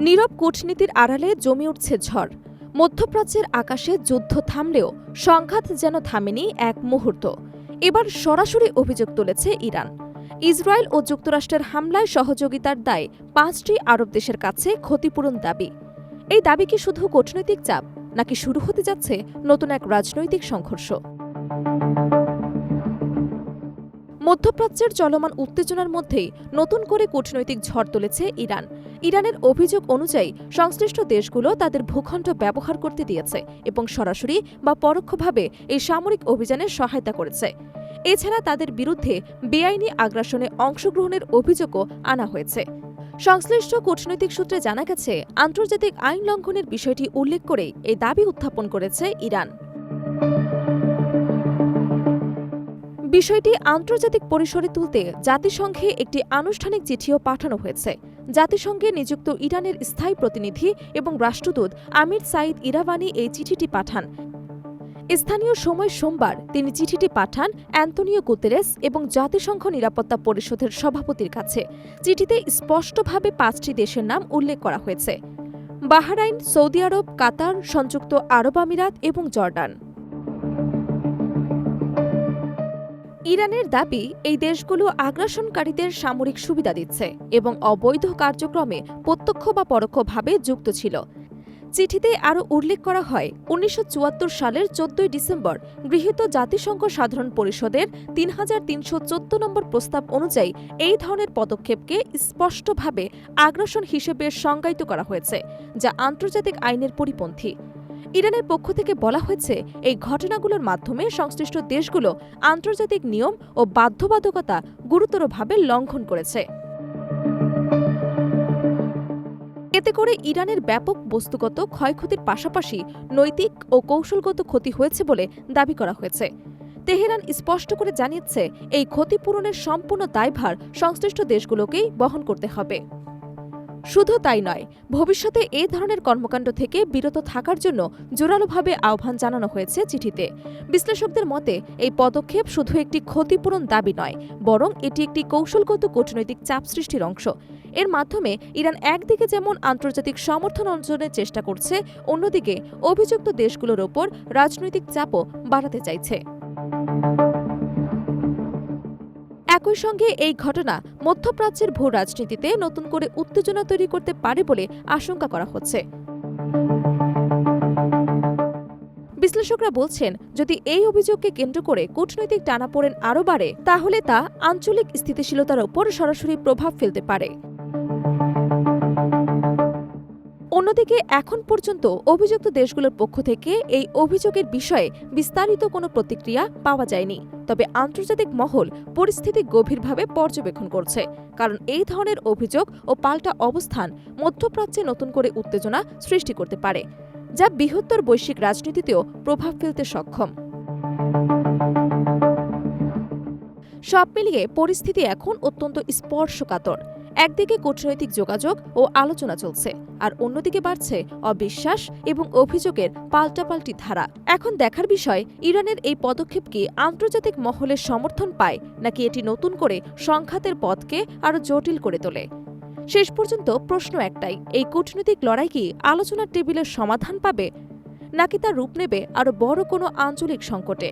নীরব কূটনীতির আড়ালে জমে উঠছে ঝড়। মধ্যপ্রাচ্যের আকাশে যুদ্ধ থামলেও সংঘাত যেন থামেনি এক মুহূর্ত। এবার সরাসরি অভিযোগ তুলেছে ইরান। ইসরায়েল ও যুক্তরাষ্ট্রের হামলায় সহযোগিতার দায়ে ৫টি আরব দেশের কাছে ক্ষতিপূরণ দাবি। এই দাবি কি শুধু কূটনৈতিক চাপ, নাকি শুরু হতে যাচ্ছে নতুন এক রাজনৈতিক সংঘর্ষ? মধ্যপ্রাচ্যের চলমান উত্তেজনার মধ্যেই নতুন করে কূটনৈতিক ঝড় তুলেছে ইরান। ইরানের অভিযোগ অনুযায়ী সংশ্লিষ্ট দেশগুলো তাদের ভূখণ্ড ব্যবহার করতে দিয়েছে এবং সরাসরি বা পরোক্ষভাবে এই সামরিক অভিযানে সহায়তা করেছে। এছাড়া তাদের বিরুদ্ধে বেআইনি আগ্রাসনে অংশগ্রহণের অভিযোগও আনা হয়েছে। সংশ্লিষ্ট কূটনৈতিক সূত্রে জানা গেছে, আন্তর্জাতিক আইন লঙ্ঘনের বিষয়টি উল্লেখ করেই এই দাবি উত্থাপন করেছে ইরান। বিষয়টি আন্তর্জাতিক পরিসরে তুলতে জাতিসংঘে একটি আনুষ্ঠানিক চিঠিও পাঠানো হয়েছে। জাতিসংঘে নিযুক্ত ইরানের স্থায়ী প্রতিনিধি এবং রাষ্ট্রদূত আমির সাইদ ইরাভানি এই চিঠিটি পাঠান। স্থানীয় সময় সোমবার তিনি চিঠিটি পাঠান অ্যান্তোনিও গুতেরেস এবং জাতিসংঘ নিরাপত্তা পরিষদের সভাপতির কাছে। চিঠিতে স্পষ্টভাবে ৫টি দেশের নাম উল্লেখ করা হয়েছে: বাহরাইন, সৌদি আরব, কাতার, সংযুক্ত আরব আমিরাত এবং জর্ডান। ইরানের দাবি, এই দেশগুলো আগ্রাসনকারীদের সামরিক সুবিধা দিচ্ছে এবং অবৈধ কার্যক্রমে প্রত্যক্ষ বা পরোক্ষভাবে যুক্ত ছিল। চিঠিতে আরও উল্লেখ করা হয়, ১৯৭৪ সালের ১৪ ডিসেম্বর গৃহীত জাতিসংঘ সাধারণ পরিষদের ৩৩১৪ নম্বর প্রস্তাব অনুযায়ী এই ধরনের পদক্ষেপকে স্পষ্টভাবে আগ্রাসন হিসেবে সংজ্ঞায়িত করা হয়েছে, যা আন্তর্জাতিক আইনের পরিপন্থী। ইরানের পক্ষ থেকে বলা হয়েছে, এই ঘটনাগুলোর মাধ্যমে সংশ্লিষ্ট দেশগুলো আন্তর্জাতিক নিয়ম ও বাধ্যবাধকতা গুরুতরভাবে লঙ্ঘন করেছে। এতে করে ইরানের ব্যাপক বস্তুগত ক্ষয়ক্ষতির পাশাপাশি নৈতিক ও কৌশলগত ক্ষতি হয়েছে বলে দাবি করা হয়েছে। তেহরান স্পষ্ট করে জানিয়েছে, এই ক্ষতিপূরণের সম্পূর্ণ দায়ভার সংশ্লিষ্ট দেশগুলোকেই বহন করতে হবে। শুধু তাই নয়, ভবিষ্যতে এই ধরনের কর্মকাণ্ড থেকে বিরত থাকার জন্য জোরালোভাবে আহ্বান জানানো হয়েছে চিঠিতে। বিশ্লেষকদের মতে, এই পদক্ষেপ শুধু একটি ক্ষতিপূরণ দাবি নয়, বরং এটি একটি কৌশলগত কূটনৈতিক চাপ সৃষ্টির অংশ। এর মাধ্যমে ইরান একদিকে যেমন আন্তর্জাতিক সমর্থন অর্জনের চেষ্টা করছে, অন্যদিকে অভিযুক্ত দেশগুলোর ওপর রাজনৈতিক চাপও বাড়াতে চাইছে। একই সঙ্গে এই ঘটনা মধ্যপ্রাচ্যের ভূ রাজনীতিতে নতুন করে উত্তেজনা তৈরি করতে পারে বলে আশঙ্কা করা হচ্ছে। বিশ্লেষকরা বলছেন, যদি এই অভিযোগকে কেন্দ্র করে কূটনৈতিক টানাপোড়েন আরও বাড়ে, তাহলে তা আঞ্চলিক স্থিতিশীলতার ওপর সরাসরি প্রভাব ফেলতে পারে। অন্যদিকে এখন পর্যন্ত অভিযুক্ত দেশগুলোর পক্ষ থেকে এই অভিযোগের বিষয়ে বিস্তারিত কোনো প্রতিক্রিয়া পাওয়া যায়নি। তবে আন্তর্জাতিক মহল পরিস্থিতি গভীরভাবে পর্যবেক্ষণ করছে, কারণ এই ধরনের অভিযোগ ও পাল্টা অবস্থান মধ্যপ্রাচ্যে নতুন করে উত্তেজনা সৃষ্টি করতে পারে, যা বৃহত্তর বৈশ্বিক রাজনীতিতেও প্রভাব ফেলতে সক্ষম। সব মিলিয়ে পরিস্থিতি এখন অত্যন্ত স্পর্শকাতর। একদিকে কূটনৈতিক যোগাযোগ ও আলোচনা চলছে, আর অন্যদিকে বাড়ছে অবিশ্বাস এবং অভিযোগের পাল্টাপাল্টি ধারা। এখন দেখার বিষয়, ইরানের এই পদক্ষেপ কি আন্তর্জাতিক মহলের সমর্থন পায়, নাকি এটি নতুন করে সংঘাতের পথকে আরও জটিল করে তোলে। শেষ পর্যন্ত প্রশ্ন একটাই, এই কূটনৈতিক লড়াই কি আলোচনার টেবিলের সমাধান পাবে, নাকি তা রূপ নেবে আরও বড় কোনো আঞ্চলিক সংকটে?